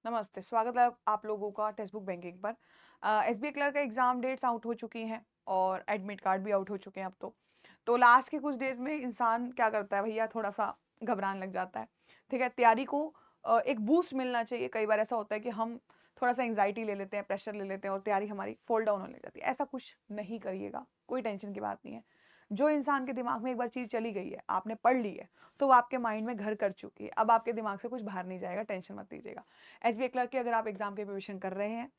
नमस्ते, स्वागत है आप लोगों का टेक्स्ट बुक बैंकिंग पर। एसबीआई क्लर्क का एग्ज़ाम डेट्स आउट हो चुकी हैं और एडमिट कार्ड भी आउट हो चुके हैं अब तो। तो लास्ट के कुछ डेज़ में इंसान क्या करता है भैया थोड़ा-सा घबराने लग जाता है, ठीक है? तैयारी को एक बूस्ट मिलना चाहिए। कई बार ऐसा होता है कि हम थोड़ा-सा एंग्ज़ायटी ले लेते हैं, प्रेशर ले लेते हैं और तैयारी हमारी फ़ॉल डाउन होने लग जाती है। ऐसा कुछ नहीं करिएगा, कोई टेंशन की बात नहीं है। जो इंसान के दिमाग में एक बार चीज़ चली गई है, आपने पढ़ ली है, तो वो आपके माइंड में घर कर चुकी है। अब आपके दिमाग से कुछ बाहर नहीं जाएगा, टेंशन मत लीजिएगा। एसबीआई क्लर्क की अगर आप एग्जाम की प्रिपरेशन कर रहे हैं,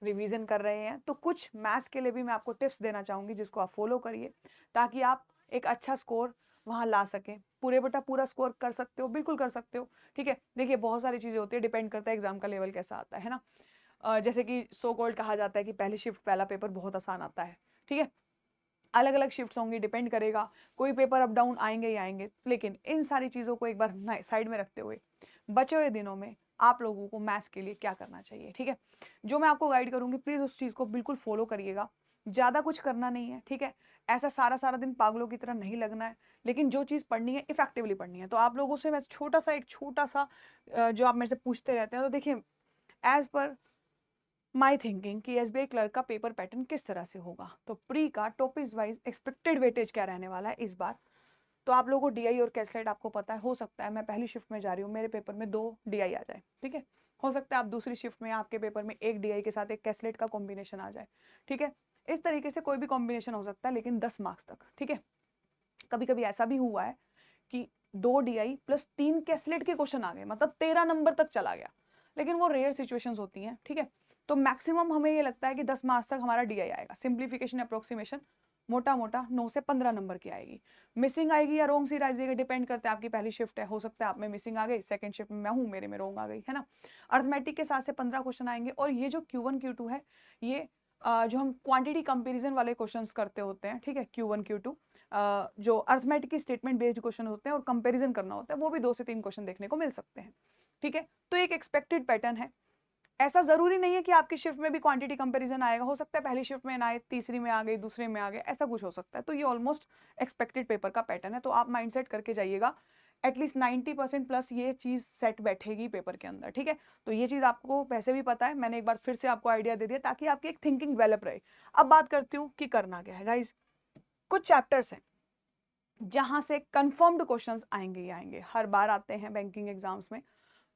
रिवीजन कर रहे हैं, तो कुछ मैथ्स के लिए भी मैं आपको टिप्स देना चाहूँगी जिसको आप फॉलो करिए, ताकि आप एक अच्छा स्कोर वहाँ ला सकें। पूरे बटा पूरा स्कोर कर सकते हो, बिल्कुल कर सकते हो, ठीक है? देखिए बहुत सारी चीज़ें होती है, डिपेंड करता है एग्जाम का लेवल कैसा आता है ना? जैसे कि सो कॉल्ड कहा जाता है कि पहली शिफ्ट पहला पेपर बहुत आसान आता है, ठीक है? अलग-अलग शिफ्ट्स होंगी, डिपेंड करेगा, कोई पेपर अप डाउन आएँगे ही आएँगे। लेकिन इन सारी चीज़ों को एक बार ना साइड में रखते हुए, बचे हुए दिनों में आप लोगों को मैथ्स के लिए क्या करना चाहिए, ठीक है? जो मैं आपको गाइड करूँगी प्लीज़ उस चीज़ को बिल्कुल फ़ॉलो करिएगा। ज़्यादा कुछ करना नहीं है, ठीक है? ऐसा सारा-सारा दिन पागलों की तरह नहीं लगना है, लेकिन जो चीज़ पढ़नी है इफ़ेक्टिवली पढ़नी है। तो आप लोगों से मैं छोटा-सा जो आप मेरे से पूछते रहते हैं, तो देखिए एज़ पर माई थिंकिंग कि एसबीआई क्लर्क का पेपर पैटर्न किस तरह से होगा। तो प्री का टॉपिक वाइज एक्सपेक्टेड वेटेज क्या रहने वाला है इस बार। तो आप लोगों को डीआई और कैसलेट आपको पता है, हो सकता है मैं पहली शिफ्ट में जा रही हूँ, मेरे पेपर में 2 डीआई आ जाए, ठीक है? हो सकता है आप दूसरी शिफ्ट में आपके पेपर में 1 डीआई के साथ एक कैसलेट का कॉम्बिनेशन आ जाए, ठीक है? इस तरीके से कोई भी कॉम्बिनेशन हो सकता है, लेकिन 10 मार्क्स तक, ठीक है? कभी-कभी ऐसा भी हुआ है कि 2 डीआई प्लस 3 कैसलेट के क्वेश्चन आ गए, मतलब 13 नंबर तक चला गया। लेकिन वो रेयर सिचुएशंस होती हैं, ठीक है? तो मैक्सिमम हमें ये लगता है कि 10 मार्क्स तक हमारा डीआई आएगा। सिंप्लीफिकेशन अप्रोक्सिमेशन मोटा-मोटा 9 से 15 नंबर की आएगी। मिसिंग आएगी या रोंग सीट आ जाएगी, डिपेंड करता है आपकी पहली शिफ्ट है, हो सकता है आप में मिसिंग आ गई, सेकंड शिफ्ट में मैं हूँ, मेरे में रोंग आ गई, है ना? अरिथमेटिक के 7 से 15 क्वेश्चन आएँगे और ये जो Q1 Q2 है, ये जो हम क्वांटिटी कंपैरिजन वाले क्वेश्चंस करते होते हैं, ठीक है? Q1 Q2 जो अरिथमेटिक की स्टेटमेंट बेस्ड क्वेश्चन होते हैं और कंपैरिजन करना होता है, वो भी 2 से 3 क्वेश्चन देखने को मिल सकते हैं, ठीक है? तो एक एक्सपेक्टेड पैटर्न है। ऐसा ज़रूरी नहीं है कि आपकी शिफ्ट में भी क्वांटिटी कंपैरिजन आएगा, हो सकता है पहली शिफ्ट में ना आए, तीसरी में आ गई, दूसरे में आ गए, ऐसा कुछ हो सकता है। तो ये ऑलमोस्ट एक्सपेक्टेड पेपर का पैटर्न है, तो आप माइंडसेट करके जाइएगा। एटलीस्ट 90% प्लस ये चीज़ सेट बैठेगी पेपर के अंदर, ठीक है? तो ये चीज़ आपको वैसे भी पता है, मैंने एक बार फिर से आपको आइडिया दे दिया ताकि आपकी एक थिंकिंग डेवलप रहे। अब बात करती हूँ कि करना क्या है गाइज़, कुछ चैप्टर्स हैं जहाँ से कंफर्म्ड क्वेश्चंस आएँगे ही आएँगे, हर बार आते हैं बैंकिंग एग्जाम्स में।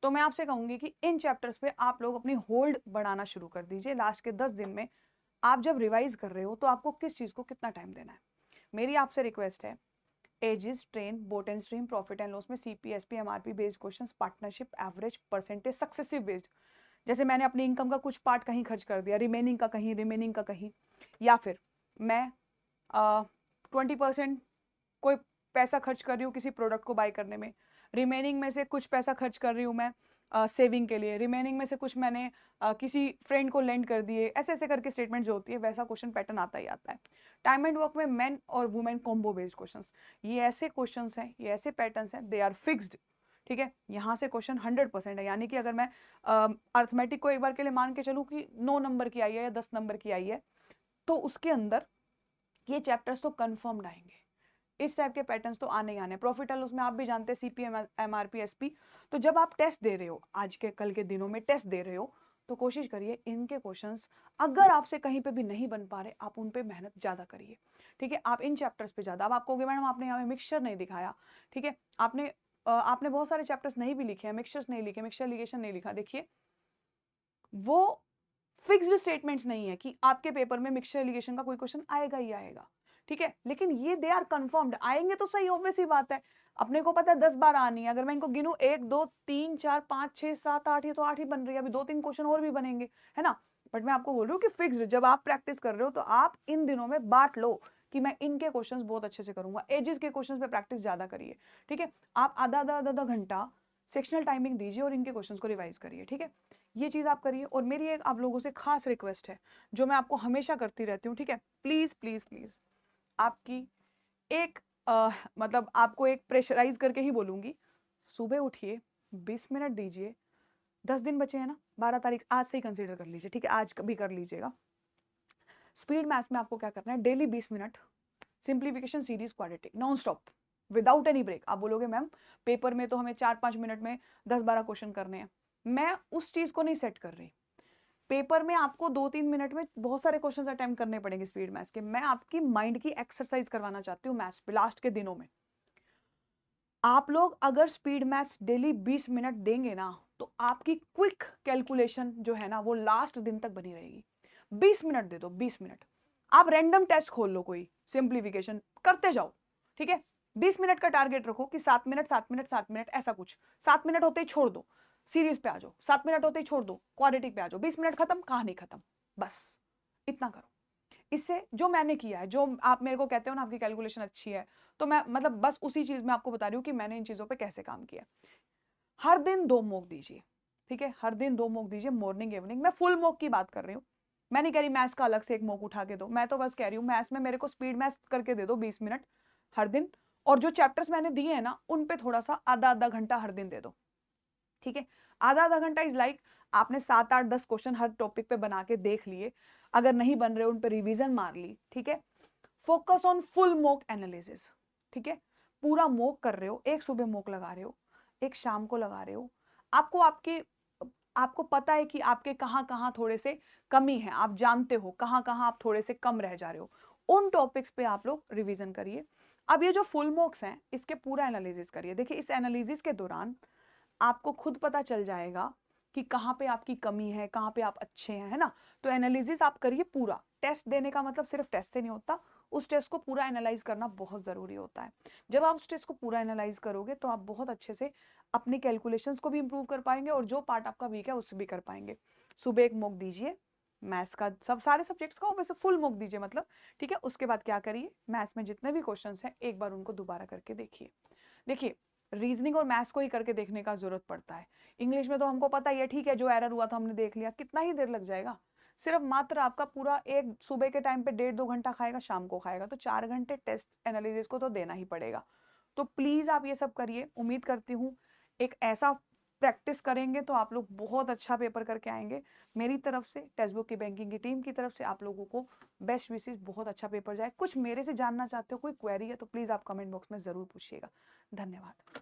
तो मैं आपसे कहूँगी कि इन चैप्टर्स पे आप लोग अपनी होल्ड बढ़ाना शुरू कर दीजिए। लास्ट के 10 दिन में आप जब रिवाइज़ कर रहे हो तो आपको किस चीज़ को कितना टाइम देना है। मेरी आपसे रिक्वेस्ट है, ages, train, boat and stream, profit and loss में CP SP, MRP based questions, partnership, average, percentage, successive based. जैसे मैंने अपनी इनकम का कुछ पार्ट कहीं खर्च कर दिया, रिमेनिंग का कहीं, या फिर मैं 20% कोई पैसा खर्च कर रही हूँ किसी प्रोडक्ट को बाय करने में, रिमेनिंग में से कुछ पैसा खर्च कर रही हूँ मैं सेविंग के लिए, रिमेनिंग में से कुछ मैंने किसी फ्रेंड को लेंड कर दिए, ऐसे ऐसे करके स्टेटमेंट जो होती है वैसा क्वेश्चन पैटर्न आता ही आता है। टाइम एंड वर्क में मेन और वुमेन कॉम्बो बेस्ड क्वेश्चंस, ये ऐसे क्वेश्चंस हैं, ये ऐसे पैटर्न्स हैं, दे आर फिक्स्ड, ठीक है? यहाँ से क्वेश्चन 100% है, यानी कि अगर मैं अर्थमेटिक को एक बार के लिए मान के चलूँ कि 9 नंबर की आई है या 10 नंबर की आई है, तो उसके अंदर ये चैप्टर्स तो कन्फर्म्ड आएंगे। इस टाइप के पैटर्न्स तो आने ही आने हैं। प्रॉफिट एंड लॉस में आप भी जानते हैं सीपीएम, एमआरपी, एसपी। तो जब आप टेस्ट दे रहे हो, आज के कल के दिनों में टेस्ट दे रहे हो, तो कोशिश करिए इनके क्वेश्चंस अगर आपसे कहीं पे भी नहीं बन पा रहे, आप उन पे मेहनत ज़्यादा करिए, ठीक है? आप इन चैप्टर्स पे ज़्यादा, अब आप कहोगे मैडम आपने यहाँ पे मिक्सचर नहीं दिखाया, ठीक है? आपने बहुत सारे चैप्टर्स नहीं भी लिखे हैं, मिक्सचर्स नहीं लिखे, मिक्सचर लिगेशन नहीं लिखा। देखिए, वो फिक्स्ड स्टेटमेंट्स नहीं है कि आपके पेपर में मिक्सचर एलिगेशन का कोई क्वेश्चन आएगा ही आएगा, ठीक है? लेकिन ये दे आर कंफर्म्ड, आएंगे तो सही, ऑब्वियस सी बात है। अपने को पता है 10 बार आनी है, अगर मैं इनको गिनूं 1 2 3 4 5 6 7 8, ये तो 8 ही बन रही है, अभी 2-3 क्वेश्चन और भी बनेंगे, है ना? बट मैं आपको बोल रही हूँ कि फिक्स्ड, जब आप प्रैक्टिस कर रहे हो तो आप इन दिनों में बांट लो कि मैं इनके क्वेश्चंस बहुत अच्छे से करूंगा, एजेस के क्वेश्चंस पे प्रैक्टिस ज्यादा करिए, ठीक है? आप आधा आधा घंटा सेक्शनल टाइमिंग दीजिए और इनके क्वेश्चंस को रिवाइज करिए, ठीक है? ये चीज़ आप करिए। और मेरी एक आप लोगों से खास रिक्वेस्ट है, जो मैं आपको हमेशा करती रहती हूँ, ठीक है? प्लीज़ प्लीज़ प्लीज़, आपकी एक मतलब आपको एक प्रेशराइज करके ही बोलूँगी, सुबह उठिए, 20 मिनट दीजिए, 10 दिन बचे हैं ना, 12 तारीख आज से ही कंसीडर कर लीजिए, ठीक है? आज भी कर लीजिएगा। स्पीड मैथ्स में आपको क्या करना है, daily 20 minute simplification series quadratic non stop, without any break. आप बोलोगे मैम पेपर में तो हमें 4-5 मिनट में 10-12 क्वेश्चन करने हैं, मैं उस चीज़ को नहीं सेट कर रही। पेपर में आपको 2-3 मिनट में बहुत सारे क्वेश्चंस अटेम्प्ट करने पड़ेंगे स्पीड मैथ्स के। मैं आपकी माइंड की एक्सरसाइज करवाना चाहती हूँ मैथ्स पे लास्ट के दिनों में। आप लोग अगर स्पीड मैथ्स डेली 20 मिनट देंगे ना, तो आपकी क्विक कैलकुलेशन जो है ना, वो लास्ट दिन तक बनी रहेगी। 20 मिनट दे दो, 20 मिनट। आप रैंडम टेस्ट खोल लो, कोई सिंप्लीफिकेशन करते जाओ, ठीक है? 20 मिनट का टारगेट रखो कि 7 मिनट, 7 मिनट, 7 मिनट, ऐसा कुछ। 7 मिनट होते ही छोड़ दो, सीरीज पे आ जाओ। 7 मिनट होते ही छोड़ दो, क्वाड्रेटिक पे आ जाओ। 20 मिनट खत्म, कहानी खत्म। बस इतना करो। इससे जो मैंने किया है, जो आप मेरे को कहते हो ना आपकी कैलकुलेशन अच्छी है, तो मैं मतलब बस उसी चीज में आपको बता रही हूँ कि मैंने इन चीजों पे कैसे काम किया। हर दिन 2 मॉक दीजिए, ठीक है? हर दिन 2 मॉक दीजिए, मॉर्निंग इवनिंग। मैं फुल मॉक की बात कर रही हूँ, मैं नहीं कह रही मैथ्स का अलग से एक मॉक उठा के दो। मैं तो बस कह रही हूँ मैथ्स में मेरे को स्पीड मैथ्स करके दे दो 20 मिनट हर दिन। और जो चैप्टर्स मैंने दिए हैं ना, उन पे थोड़ा सा आधा आधा घंटा हर दिन दे दो, ठीक है? आधा आधा घंटा इज लाइक आपने 7-8-10 क्वेश्चन हर टॉपिक पे बना के देख लिए। अगर नहीं बन रहे उन पे रिवीजन मार ली, ठीक है? Focus on full mock analysis, ठीक है? पूरा मॉक कर रहे हो, एक सुबह मॉक लगा रहे हो, एक शाम को लगा रहे हो। आपको आपके आपको पता है कि आपके कहाँ कहाँ थोड़े से कमी है, आप जानते हो कहाँ कहाँ आप थोड़े से कम रह जा रहे हो। उन टॉपिक्स पे आप लोग रिवीजन करिए। अब ये जो फुल मॉक्स हैं, इसके पूरा एनालिसिस करिए। देखिए, इस एनालिसिस के दौरान आपको खुद पता चल जाएगा कि कहाँ पे आपकी कमी है, कहाँ पे आप अच्छे हैं, है ना? तो एनालिसिस आप करिए पूरा। टेस्ट देने का मतलब सिर्फ टेस्ट से नहीं होता, उस टेस्ट को पूरा एनालाइज करना बहुत ज़रूरी होता है। जब आप उस टेस्ट को पूरा एनालाइज करोगे तो आप बहुत अच्छे से अपनी कैलकुलेशंस को भी इंप्रूव कर पाएंगे और जो पार्ट आपका वीक है उससे भी कर पाएंगे। सुबह एक मॉक दीजिए मैथ्स का, सब सारे सब्जेक्ट्स का वैसे फुल मॉक दीजिए मतलब, ठीक है? उसके बाद क्या करिए, मैथ्स में जितने भी क्वेश्चंस हैं एक बार उनको दोबारा करके देखिए। देखिए, रीजनिंग और मैथ्स को ही करके देखने का जरूरत पड़ता है। इंग्लिश में तो हमको पता ही है, ठीक है, जो एरर हुआ था हमने देख लिया, कितना ही देर लग जाएगा? सिर्फ मात्र आपका पूरा एक सुबह के टाइम पे 1.5-2 घंटा खाएगा, शाम को खाएगा, तो 4 घंटे टेस्ट एनालिसिस को तो देना ही पड़ेगा। तो प्लीज आप ये सब करिए। उम्मीद करती हूँ एक ऐसा प्रैक्टिस करेंगे तो आप लोग बहुत अच्छा पेपर करके आएंगे। मेरी तरफ से, टेक्स्ट बुक की बैंकिंग की टीम की तरफ से आप लोगों को बेस्ट विशेष, बहुत अच्छा पेपर जाए। कुछ मेरे से जानना चाहते हो, कोई क्वेरी है तो प्लीज आप कमेंट बॉक्स में जरूर पूछिएगा। धन्यवाद।